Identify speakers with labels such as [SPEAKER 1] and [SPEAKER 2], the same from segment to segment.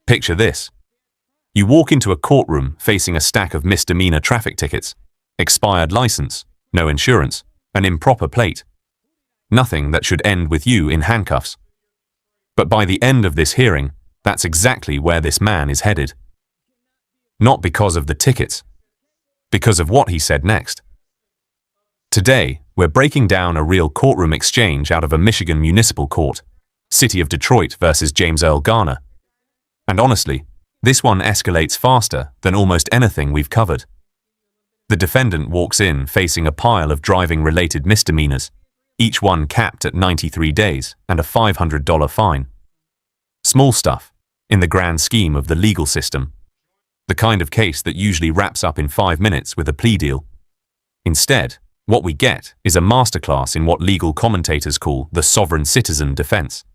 [SPEAKER 1] Picture this. You walk into a courtroom facing a stack of misdemeanor traffic tickets, expired license, no insurance, an improper plate. Nothing that should end with you in handcuffs. But by the end of this hearing, that's exactly where this man is headed. Not because of the tickets, because of what he said next. Today, we're breaking down a real courtroom exchange out of a Michigan municipal court, City of Detroit versus James Earl Garner. And honestly, this one escalates faster than almost anything we've covered. The defendant walks in facing a pile of driving-related misdemeanors, each one capped at 93 days and a $500 fine. Small stuff, in the grand scheme of the legal system. The kind of case that usually wraps up in 5 minutes with a plea deal. Instead, what we get is a masterclass in what legal commentators call the sovereign citizen defense.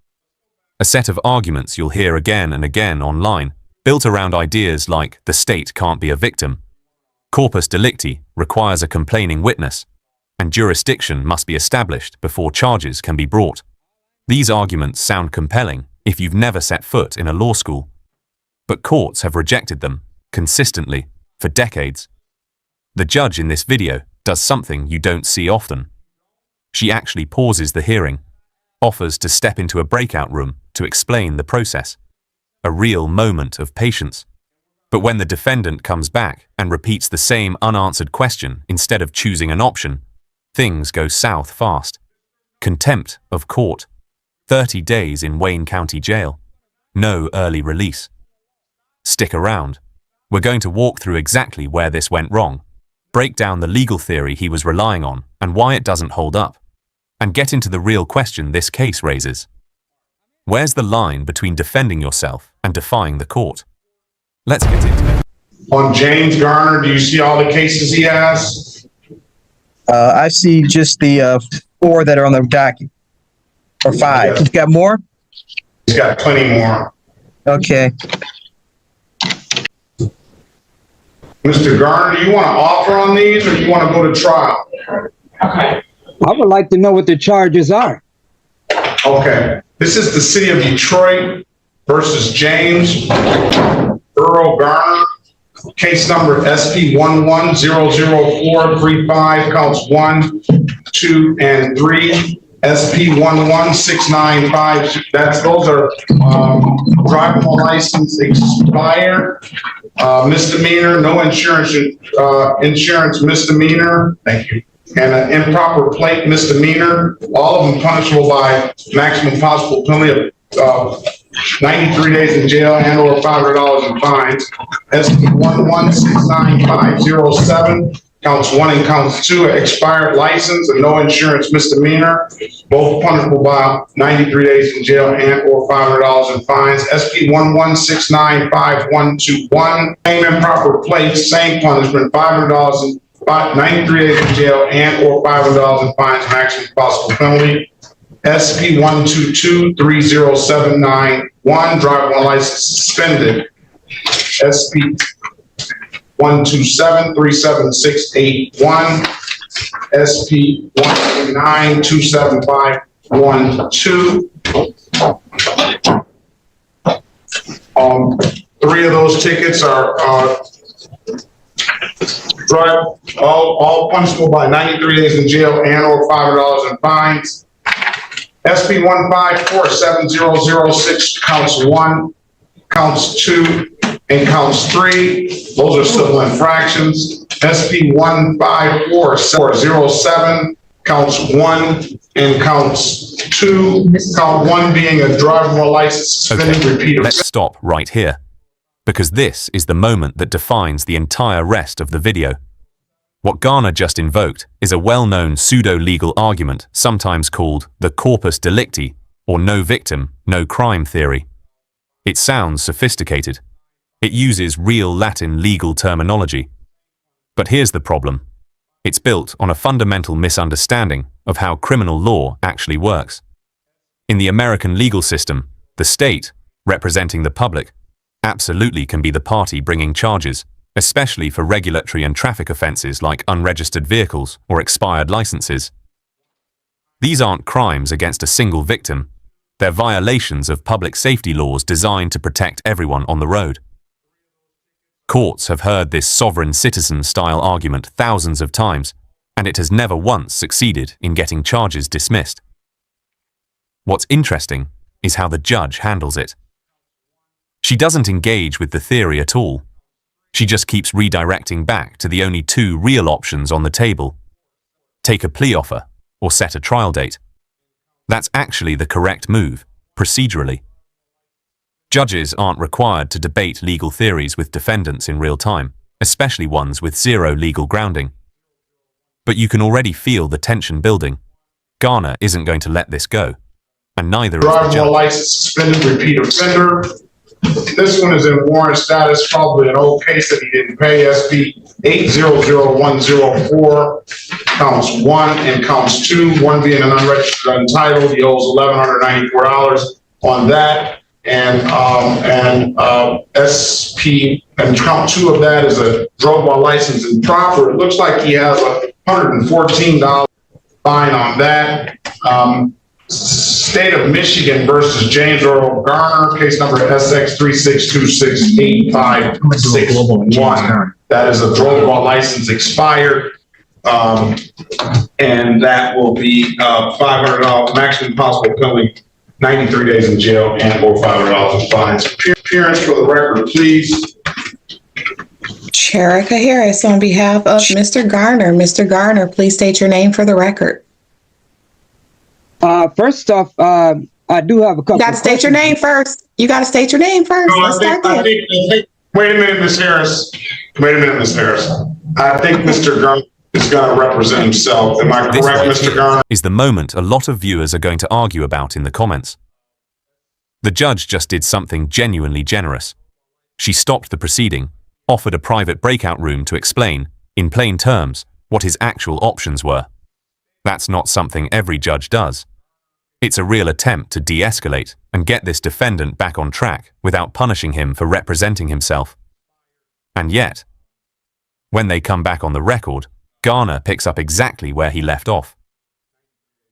[SPEAKER 1] A set of arguments you'll hear again and again online, built around ideas like the state can't be a victim, corpus delicti requires a complaining witness, and jurisdiction must be established before charges can be brought. These arguments sound compelling if you've never set foot in a law school. But courts have rejected them, consistently, for decades. The judge in this video does something you don't see often. She actually pauses the hearing, offers to step into a breakout room to explain the process. A real moment of patience. But when the defendant comes back and repeats the same unanswered question instead of choosing an option, things go south fast. Contempt of court. 30 days in Wayne County Jail. No early release. Stick around. We're going to walk through exactly where this went wrong, break down the legal theory he was relying on and why it doesn't hold up, and get into the real question this case raises. Where's the line between defending yourself and defying the court? Let's get into it.
[SPEAKER 2] On James Garner, do you see all the cases he has?
[SPEAKER 3] I see just the 4 that are on the docket. Or 5. You got more?
[SPEAKER 2] He's got plenty more.
[SPEAKER 3] Okay.
[SPEAKER 2] Mr. Garner, do you want to offer on these or do you want to go to trial?
[SPEAKER 4] I would like to know what the charges are.
[SPEAKER 2] Okay. This is the City of Detroit versus James Earl Garner. Case number SP 11000435, counts 1, 2, and 3. SP 116950. Those are driving license expired, misdemeanor, no insurance, insurance misdemeanor. Thank you. And an improper plate misdemeanor. All of them punishable by maximum possible penalty of 93 days in jail and or $500 in fines. SP 1169507. Counts 1 and counts 2, expired license and no insurance misdemeanor, both punishable by 93 days in jail and or $500 in fines. SP 1169521, same improper plate, same punishment, $500 in 93 days in jail and or $500 in fines, maximum possible penalty. SP 1223079, driver license suspended. SP 127-37681, SP 129-27512. 3 of those tickets are all punishable by 93 days in jail and or $500 in fines. SP 1547006, counts 1, counts 2, and counts 3, those are civil infractions. SP 15407, counts 1 and counts 2. Count 1 being a driver license suspended repeat.
[SPEAKER 1] Let's stop right here, because this is the moment that defines the entire rest of the video. What Garner just invoked is a well-known pseudo-legal argument, sometimes called the corpus delicti, or no victim, no crime theory. It sounds sophisticated. It uses real Latin legal terminology. But here's the problem. It's built on a fundamental misunderstanding of how criminal law actually works. In the American legal system, the state, representing the public, absolutely can be the party bringing charges, especially for regulatory and traffic offenses like unregistered vehicles or expired licenses. These aren't crimes against a single victim. They're violations of public safety laws designed to protect everyone on the road. Courts have heard this sovereign citizen-style argument thousands of times, and it has never once succeeded in getting charges dismissed. What's interesting is how the judge handles it. She doesn't engage with the theory at all. She just keeps redirecting back to the only two real options on the table: take a plea offer or set a trial date. That's actually the correct move, procedurally. Judges aren't required to debate legal theories with defendants in real time, especially ones with zero legal grounding. But you can already feel the tension building. Garner isn't going to let this go, and neither is the
[SPEAKER 2] Driving while
[SPEAKER 1] judge.
[SPEAKER 2] license suspended, repeat offender. This one is in warrant status, probably an old case that he didn't pay, SP 800104, counts 1 and counts 2, 1 being an unregistered untitled. He owes $1,194 on that. And SP, and count 2 of that is a drug while license improper. It looks like he has a $114 fine on that. State of Michigan versus James Earl Garner, case number SX 362685661. That is a drug while license expired. And that will be $500 maximum possible penalty, 93 days in jail and or $500 in fines. Appearance for the record, please.
[SPEAKER 5] Sherika Harris on behalf of Mr. Garner. Mr. Garner, please state your name for the record.
[SPEAKER 4] First off, I do have a couple.
[SPEAKER 5] You got to state your name first. You got to state your name first.
[SPEAKER 2] No,
[SPEAKER 5] Let's start there.
[SPEAKER 2] Wait a minute, Ms. Harris. Wait a minute, Ms. Harris. I think Mr. Garner is going to represent himself. Am I
[SPEAKER 1] This
[SPEAKER 2] correct,
[SPEAKER 1] right
[SPEAKER 2] Mr.
[SPEAKER 1] here
[SPEAKER 2] Garner?
[SPEAKER 1] is the moment a lot of viewers are going to argue about in the comments. The judge just did something genuinely generous. She stopped the proceeding, offered a private breakout room to explain, in plain terms, what his actual options were. That's not something every judge does. It's a real attempt to de-escalate and get this defendant back on track without punishing him for representing himself. And yet, when they come back on the record, Garner picks up exactly where he left off.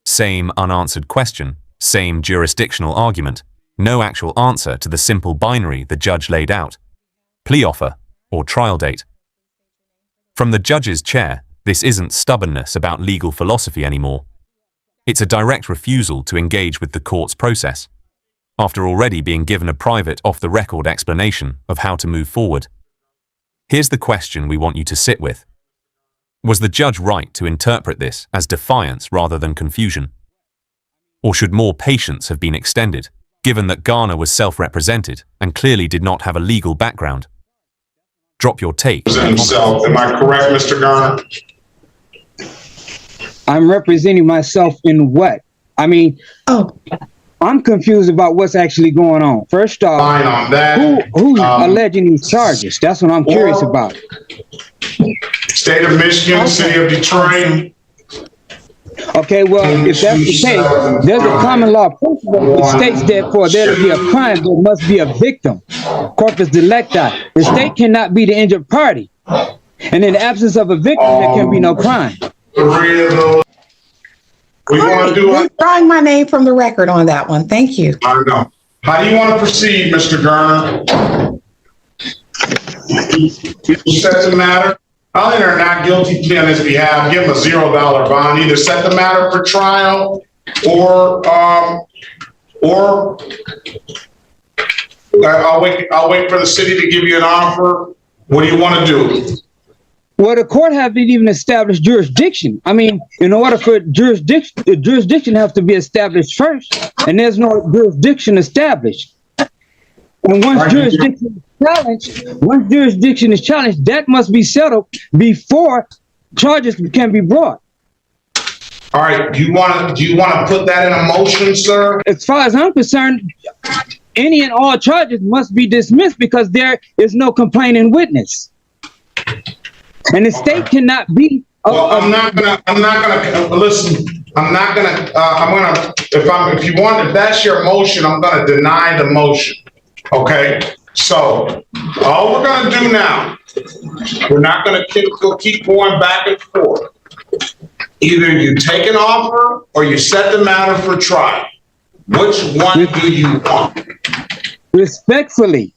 [SPEAKER 1] Same unanswered question, same jurisdictional argument, no actual answer to the simple binary the judge laid out: plea offer or trial date. From the judge's chair, this isn't stubbornness about legal philosophy anymore. It's a direct refusal to engage with the court's process, after already being given a private off-the-record explanation of how to move forward. Here's the question we want you to sit with. Was the judge right to interpret this as defiance rather than confusion? Or should more patience have been extended, given that Garner was self-represented and clearly did not have a legal background? Drop your take.
[SPEAKER 2] Himself. Am I correct, Mr. Garner?
[SPEAKER 4] I'm representing myself in what? I mean, I'm confused about what's actually going on. First off,
[SPEAKER 2] Fine on that.
[SPEAKER 4] who's alleging these charges? That's what I'm curious about.
[SPEAKER 2] State of Michigan, City of Detroit.
[SPEAKER 4] Okay, well, if that's the case, there's a common law principle that states that for there to be a crime, there must be a victim, corpus delicti. The state cannot be the injured party. And in the absence of a victim, there can be no crime.
[SPEAKER 2] 3 of those. We want to do it.
[SPEAKER 5] Withdrawing my name from the record on that one. Thank you.
[SPEAKER 2] I know. How do you want to proceed, Mr. Garner? You set the matter. I'll enter a not guilty plea on his behalf. Give him a $0 bond. Either set the matter for trial or I'll wait for the city to give you an offer. What do you want to do?
[SPEAKER 4] Well, the court haven't even established jurisdiction. I mean, in order for jurisdiction has to be established first, and there's no jurisdiction established. And once jurisdiction is challenged, that must be settled before charges can be brought.
[SPEAKER 2] All right. Do you want to put that in a motion, sir?
[SPEAKER 4] As far as I'm concerned, any and all charges must be dismissed because there is no complaining witness. And the state cannot be.
[SPEAKER 2] Well, if that's your motion, I'm going to deny the motion. Okay. So all we're going to do now, we're not going to keep going back and forth. Either you take an offer or you set the matter for trial. Which one do you want?
[SPEAKER 4] Respectfully,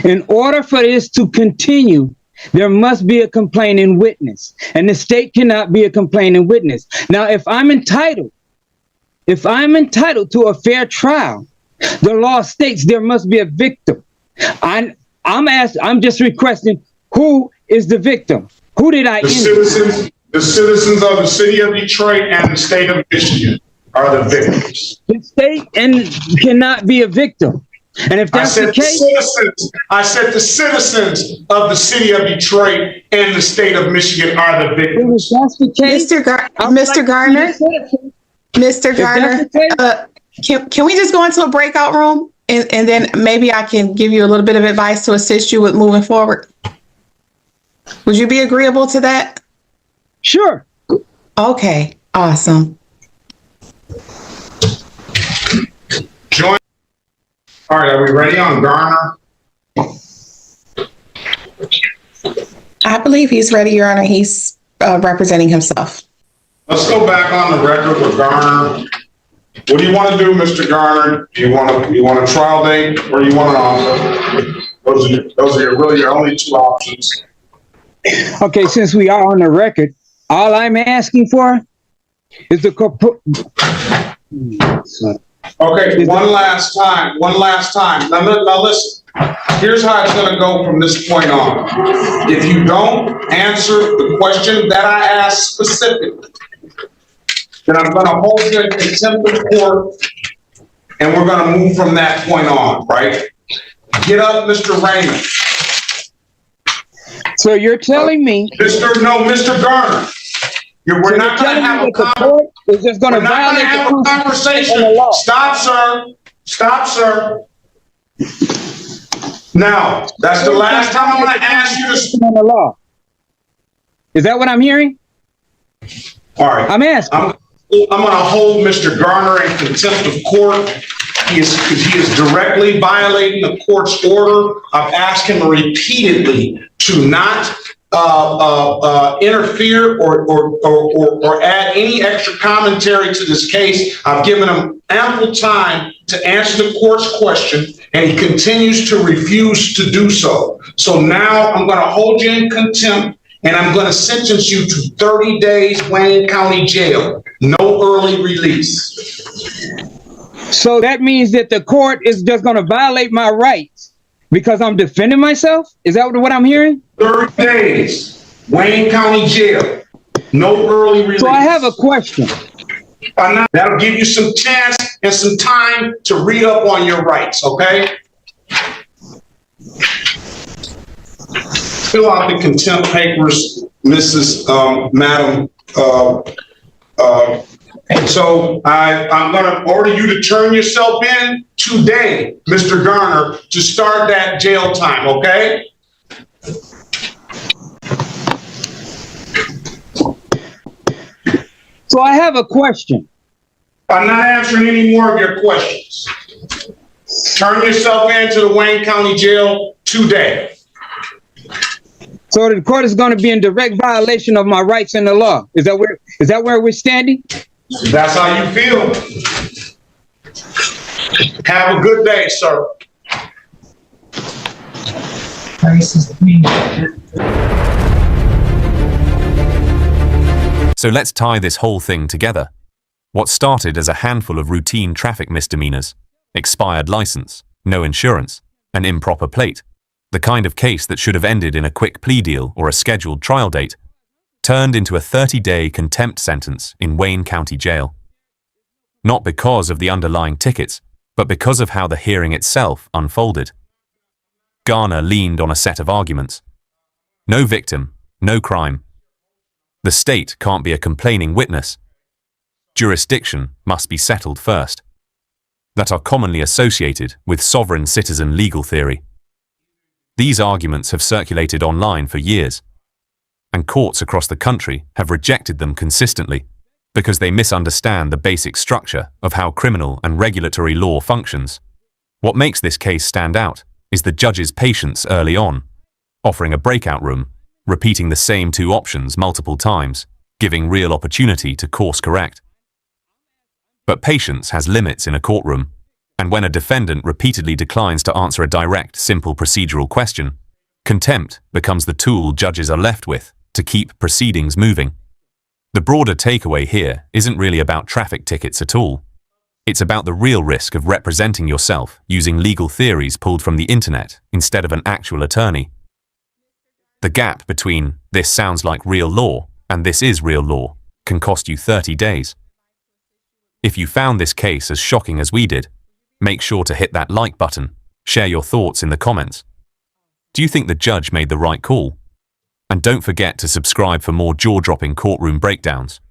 [SPEAKER 4] in order for this to continue, there must be a complaining witness, and the state cannot be a complaining witness. Now, if I'm entitled to a fair trial, the law states there must be a victim. I'm just requesting, who is the victim? Who did I injure?
[SPEAKER 2] The citizens of the city of Detroit and the state of Michigan are the victims.
[SPEAKER 4] The state cannot be a victim. And if that's the case,
[SPEAKER 2] I said the citizens of the city of Detroit and the state of Michigan are the victims.
[SPEAKER 4] if that's the case,
[SPEAKER 5] Mr. Garner, can we just go into a breakout room and then maybe I can give you a little bit of advice to assist you with moving forward? Would you be agreeable to that?
[SPEAKER 4] Sure.
[SPEAKER 5] Okay, awesome.
[SPEAKER 2] Join. All right, are we ready on Garner?
[SPEAKER 5] I believe he's ready, Your Honor. He's representing himself.
[SPEAKER 2] Let's go back on the record with Garner. What do you want to do, Mr. Garner? Do you want a trial date or you want an offer? Those are really your only two options.
[SPEAKER 4] Okay, since we are on the record, all I'm asking for is the
[SPEAKER 2] Okay, one last time. Now listen, here's how it's gonna go from this point on. If you don't answer the question that I asked specifically, then I'm gonna hold you in contempt of court, and we're gonna move from that point on, right? Get up, Mr. Raymond.
[SPEAKER 4] So you're telling me,
[SPEAKER 2] Mr. Garner. We're not gonna have a conversation. Stop, sir. Now, that's the last time I'm gonna ask you to.
[SPEAKER 4] On the law. Is that what I'm hearing?
[SPEAKER 2] All right.
[SPEAKER 4] I'm asking.
[SPEAKER 2] I'm gonna hold Mr. Garner in contempt of court. He is directly violating the court's order. I've asked him repeatedly to not interfere or add any extra commentary to this case. I've given him ample time to answer the court's question, and he continues to refuse to do so. So now I'm going to hold you in contempt, and I'm going to sentence you to 30 days Wayne County Jail. No early release.
[SPEAKER 4] So that means that the court is just going to violate my rights because I'm defending myself? Is that what I'm hearing?
[SPEAKER 2] 30 days, Wayne County Jail. No early release.
[SPEAKER 4] So I have a question.
[SPEAKER 2] That'll give you some chance and some time to read up on your rights, okay? Fill out the contempt papers, Madam. So I'm going to order you to turn yourself in today, Mr. Garner, to start that jail time, okay?
[SPEAKER 4] So I have a question.
[SPEAKER 2] I'm not answering any more of your questions. Turn yourself in to the Wayne County Jail today.
[SPEAKER 4] So the court is going to be in direct violation of my rights in the law. Is that where we're standing?
[SPEAKER 2] That's how you feel. Have a good day, sir.
[SPEAKER 1] So let's tie this whole thing together. What started as a handful of routine traffic misdemeanors, expired license, no insurance, an improper plate, the kind of case that should have ended in a quick plea deal or a scheduled trial date, turned into a 30-day contempt sentence in Wayne County Jail. Not because of the underlying tickets, but because of how the hearing itself unfolded. Garner leaned on a set of arguments. No victim, no crime. The state can't be a complaining witness. Jurisdiction must be settled first. That are commonly associated with sovereign citizen legal theory. These arguments have circulated online for years, and courts across the country have rejected them consistently because they misunderstand the basic structure of how criminal and regulatory law functions. What makes this case stand out is the judge's patience early on, offering a breakout room, repeating the same two options multiple times, giving real opportunity to course correct. But patience has limits in a courtroom, And when a defendant repeatedly declines to answer a direct, simple procedural question, contempt becomes the tool judges are left with to keep proceedings moving. The broader takeaway here isn't really about traffic tickets at all. It's about the real risk of representing yourself using legal theories pulled from the internet instead of an actual attorney. The gap between "this sounds like real law" and "this is real law" can cost you 30 days. If you found this case as shocking as we did, make sure to hit that like button, share your thoughts in the comments. Do you think the judge made the right call? And don't forget to subscribe for more jaw-dropping courtroom breakdowns.